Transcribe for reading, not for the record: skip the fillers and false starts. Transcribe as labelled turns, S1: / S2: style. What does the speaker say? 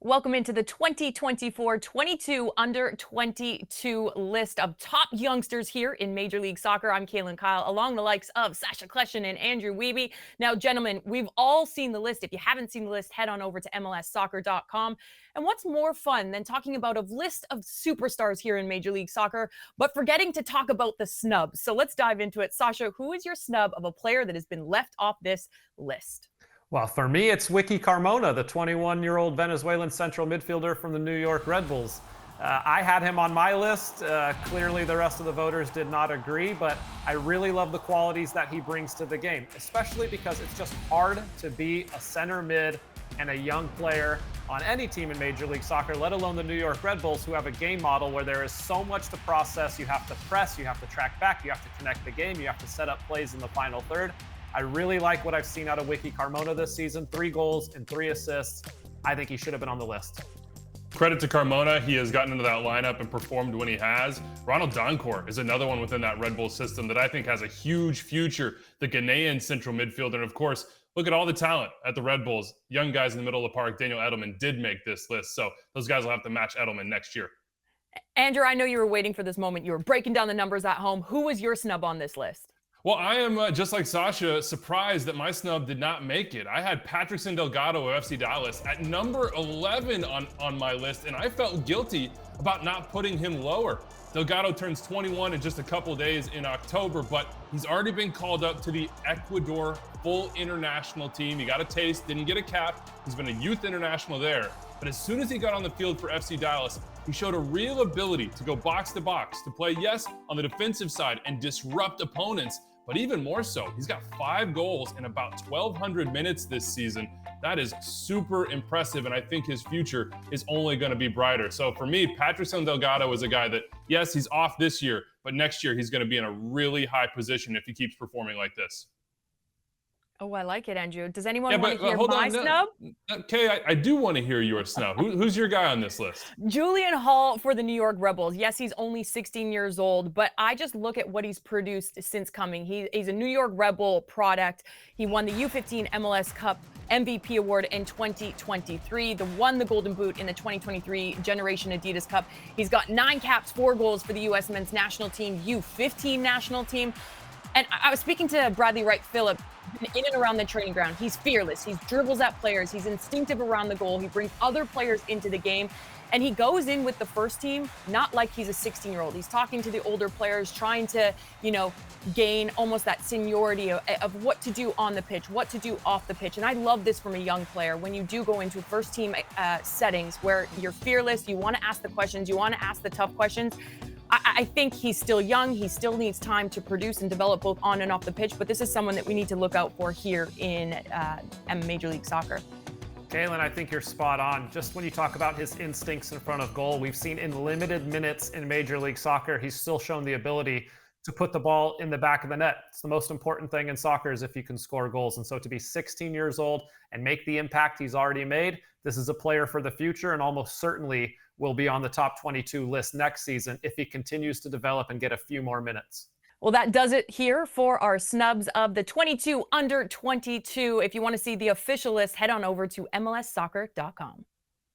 S1: Welcome into the 2024 22 under 22 list of top youngsters here in Major League Soccer. I'm Kaylyn Kyle, along the likes of Sacha Kljestan and Andrew Wiebe. Now, gentlemen, we've all seen the list. If you haven't seen the list, head on over to MLSsoccer.com. And what's more fun than talking about a list of superstars here in Major League Soccer, but forgetting to talk about the snubs. So let's dive into it. Sacha, who is your snub of a player that has been left off this list?
S2: Well, for me, it's Wiki Carmona, the 21-year-old Venezuelan central midfielder from the New York Red Bulls. I had him on my list. Clearly, the rest of the voters did not agree, but I really love the qualities that he brings to the game, especially because it's just hard to be a center mid and a young player on any team in Major League Soccer, let alone the New York Red Bulls, who have a game model where there is so much to process. You have to press, you have to track back, you have to connect the game, you have to set up plays in the final third. I really like what I've seen out of Wiki Carmona this season. 3 goals and 3 assists. I think he should have been on the list.
S3: Credit to Carmona. He has gotten into that lineup and performed when he has. Ronald Doncourt is another one within that Red Bull system that I think has a huge future. The Ghanaian central midfielder. And of course, look at all the talent at the Red Bulls. Young guys in the middle of the park. Daniel Edelman did make this list. So those guys will have to match Edelman next year.
S1: Andrew, I know you were waiting for this moment. You were breaking down the numbers at home. Who was your snub on this list?
S3: Well, I am, just like Sacha, surprised that my snub did not make it. I had Patrickson Delgado of FC Dallas at number 11 on my list, and I felt guilty about not putting him lower. Delgado turns 21 in just a couple days in October, but he's already been called up to the Ecuador full international team. He got a taste, didn't get a cap. He's been a youth international there. But as soon as he got on the field for FC Dallas, he showed a real ability to go box to box, to play, yes, on the defensive side and disrupt opponents. But even more so, he's got 5 goals in about 1,200 minutes this season. That is super impressive, and I think his future is only going to be brighter. So for me, Patrickson Delgado is a guy that, yes, he's off this year, but next year he's going to be in a really high position if he keeps performing like this.
S1: Oh, I like it, Andrew. Does anyone want to hear
S3: hold
S1: my
S3: on,
S1: snub?
S3: Okay, I do want to hear your snub. Who's your guy on this list?
S1: Julian Hall for the New York Rebels. Yes, he's only 16 years old, but I just look at what he's produced since coming. He's a New York Rebel product. He won the U15 MLS Cup MVP award in 2023, won the Golden Boot in the 2023 Generation Adidas Cup. He's got 9 caps, 4 goals for the U.S. men's national team, U15 national team. And I was speaking to Bradley Wright Phillip in and around the training ground. He's fearless. He dribbles at players. He's instinctive around the goal. He brings other players into the game. And he goes in with the first team, not like he's a 16-year-old. He's talking to the older players, trying to, gain almost that seniority of what to do on the pitch, what to do off the pitch. And I love this from a young player. When you do go into first team settings where you're fearless, you want to ask the questions, you want to ask the tough questions. I think he's still young. He still needs time to produce and develop both on and off the pitch. But this is someone that we need to look out for here in Major League Soccer.
S2: Kaylyn, I think you're spot on. Just when you talk about his instincts in front of goal, we've seen in limited minutes in Major League Soccer, he's still shown the ability to put the ball in the back of the net. It's the most important thing in soccer is if you can score goals. And so to be 16 years old and make the impact he's already made, this is a player for the future and almost certainly will be on the top 22 list next season if he continues to develop and get a few more minutes.
S1: Well, that does it here for our snubs of the 22 under 22. If you want to see the official list, head on over to MLSsoccer.com.